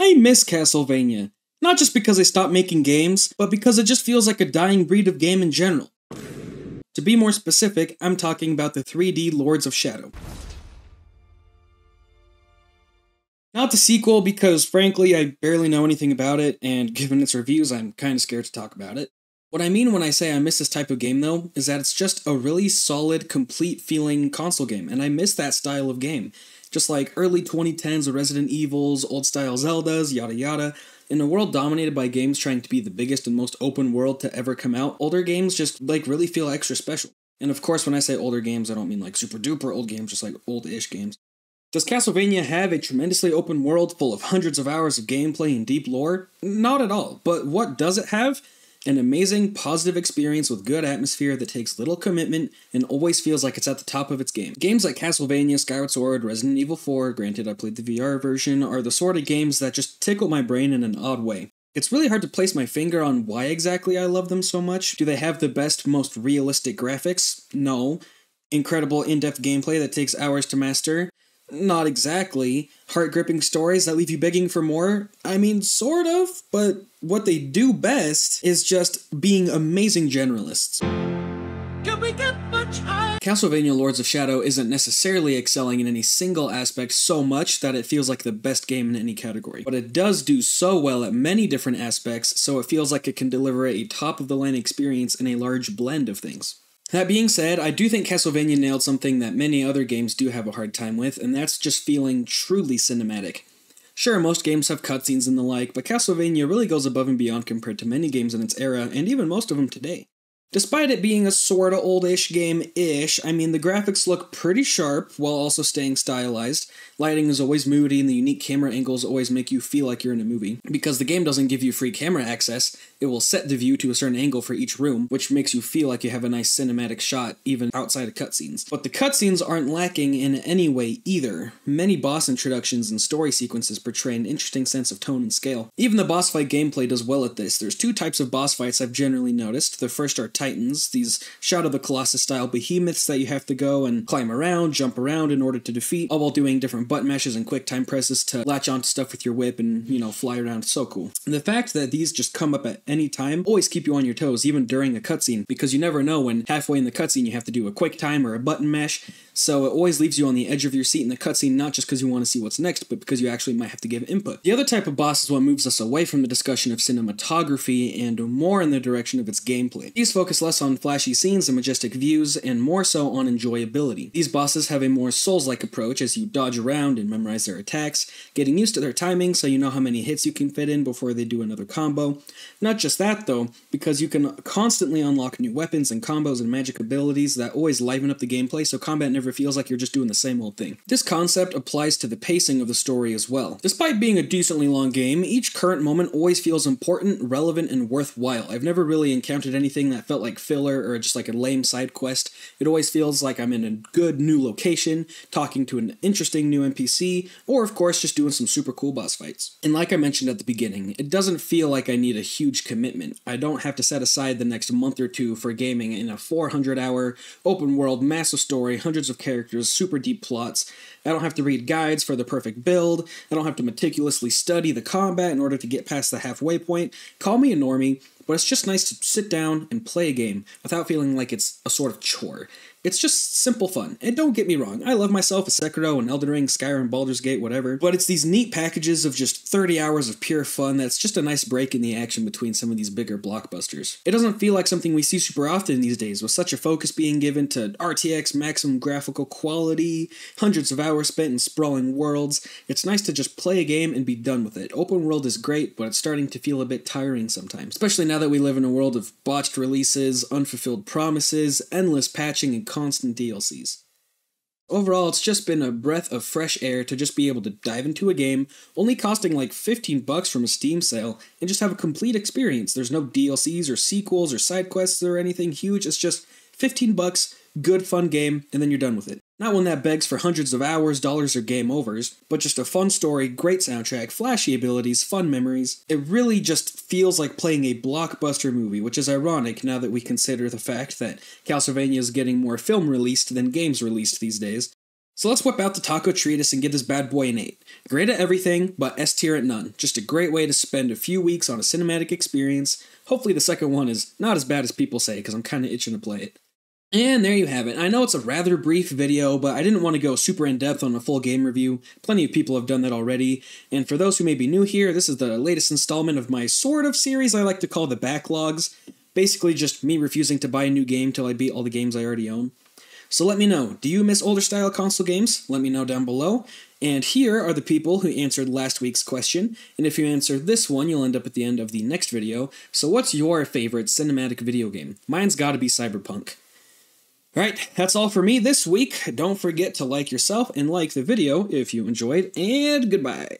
I miss Castlevania. Not just because they stopped making games, but because it just feels like a dying breed of game in general. To be more specific, I'm talking about the 3D Lords of Shadow. Not the sequel because, frankly, I barely know anything about it, and given its reviews, I'm kinda scared to talk about it. What I mean when I say I miss this type of game, though, is that it's just a really solid, complete-feeling console game, and I miss that style of game. Just like early 2010s Resident Evils, old-style Zeldas, yada yada. In a world dominated by games trying to be the biggest and most open world to ever come out, older games just, really feel extra special. And of course, when I say older games, I don't mean like super-duper old games, just like old-ish games. Does Castlevania have a tremendously open world full of hundreds of hours of gameplay and deep lore? Not at all, but what does it have? An amazing, positive experience with good atmosphere that takes little commitment and always feels like it's at the top of its game. Games like Castlevania, Skyward Sword, Resident Evil 4, granted I played the VR version, are the sort of games that just tickle my brain in an odd way. It's really hard to place my finger on why exactly I love them so much. Do they have the best, most realistic graphics? No. Incredible in-depth gameplay that takes hours to master? Not exactly. Heart-gripping stories that leave you begging for more? I mean, sort of, but what they do best is just being amazing generalists. Can we get much higher? Castlevania Lords of Shadow isn't necessarily excelling in any single aspect so much that it feels like the best game in any category, but it does do so well at many different aspects, so it feels like it can deliver a top-of-the-line experience in a large blend of things. That being said, I do think Castlevania nailed something that many other games do have a hard time with, and that's just feeling truly cinematic. Sure, most games have cutscenes and the like, but Castlevania really goes above and beyond compared to many games in its era, and even most of them today. Despite it being a sorta old-ish game-ish, I mean, the graphics look pretty sharp while also staying stylized. Lighting is always moody, and the unique camera angles always make you feel like you're in a movie. Because the game doesn't give you free camera access, it will set the view to a certain angle for each room, which makes you feel like you have a nice cinematic shot, even outside of cutscenes. But the cutscenes aren't lacking in any way either. Many boss introductions and story sequences portray an interesting sense of tone and scale. Even the boss fight gameplay does well at this. There's two types of boss fights I've generally noticed. The first are Titans, these Shadow of the Colossus style behemoths that you have to go and climb around, jump around in order to defeat, all while doing different button mashes and quick time presses to latch onto stuff with your whip and, fly around. So cool. And the fact that these just come up at any time always keep you on your toes, even during a cutscene, because you never know when halfway in the cutscene you have to do a quick time or a button mash, so it always leaves you on the edge of your seat in the cutscene, not just because you want to see what's next, but because you actually might have to give input. The other type of boss is what moves us away from the discussion of cinematography and more in the direction of its gameplay. These focus less on flashy scenes and majestic views, and more so on enjoyability. These bosses have a more Souls-like approach as you dodge around and memorize their attacks, getting used to their timing so you know how many hits you can fit in before they do another combo. Not just that though, because you can constantly unlock new weapons and combos and magic abilities that always liven up the gameplay, so combat never feels like you're just doing the same old thing. This concept applies to the pacing of the story as well. Despite being a decently long game, each current moment always feels important, relevant, and worthwhile. I've never really encountered anything that felt like filler or just like a lame side quest. It always feels like I'm in a good new location, talking to an interesting new NPC, or of course just doing some super cool boss fights. And like I mentioned at the beginning, it doesn't feel like I need a huge commitment. I don't have to set aside the next month or two for gaming in a 400-hour, open-world, massive story, hundreds of characters, super deep plots. I don't have to read guides for the perfect build. I don't have to meticulously study the combat in order to get past the halfway point. Call me a normie, but it's just nice to sit down and play a game without feeling like it's a sort of chore. It's just simple fun, and don't get me wrong, I love myself a Sekiro, an Elden Ring, Skyrim, Baldur's Gate, whatever, but it's these neat packages of just 30 hours of pure fun that's just a nice break in the action between some of these bigger blockbusters. It doesn't feel like something we see super often these days, with such a focus being given to RTX maximum graphical quality, hundreds of hours spent in sprawling worlds. It's nice to just play a game and be done with it. Open world is great, but it's starting to feel a bit tiring sometimes, especially now that we live in a world of botched releases, unfulfilled promises, endless patching, and constant DLCs. Overall, it's just been a breath of fresh air to just be able to dive into a game, only costing like $15 from a Steam sale, and just have a complete experience. There's no DLCs or sequels or side quests or anything huge, it's just $15, good fun game, and then you're done with it. Not one that begs for hundreds of hours, dollars, or game overs, but just a fun story, great soundtrack, flashy abilities, fun memories. It really just feels like playing a blockbuster movie, which is ironic now that we consider the fact that Castlevania is getting more film released than games released these days. So let's whip out the taco treatise and give this bad boy an 8. Great at everything, but S tier at none. Just a great way to spend a few weeks on a cinematic experience. Hopefully the second one is not as bad as people say, because I'm kind of itching to play it. And there you have it. I know it's a rather brief video, but I didn't want to go super in-depth on a full game review. Plenty of people have done that already. And for those who may be new here, this is the latest installment of my sort of series I like to call the Backlogs. Basically just me refusing to buy a new game till I beat all the games I already own. So let me know, do you miss older style console games? Let me know down below. And here are the people who answered last week's question, and if you answer this one, you'll end up at the end of the next video. So what's your favorite cinematic video game? Mine's gotta be Cyberpunk. Alright, that's all for me this week. Don't forget to like yourself and like the video if you enjoyed, and goodbye.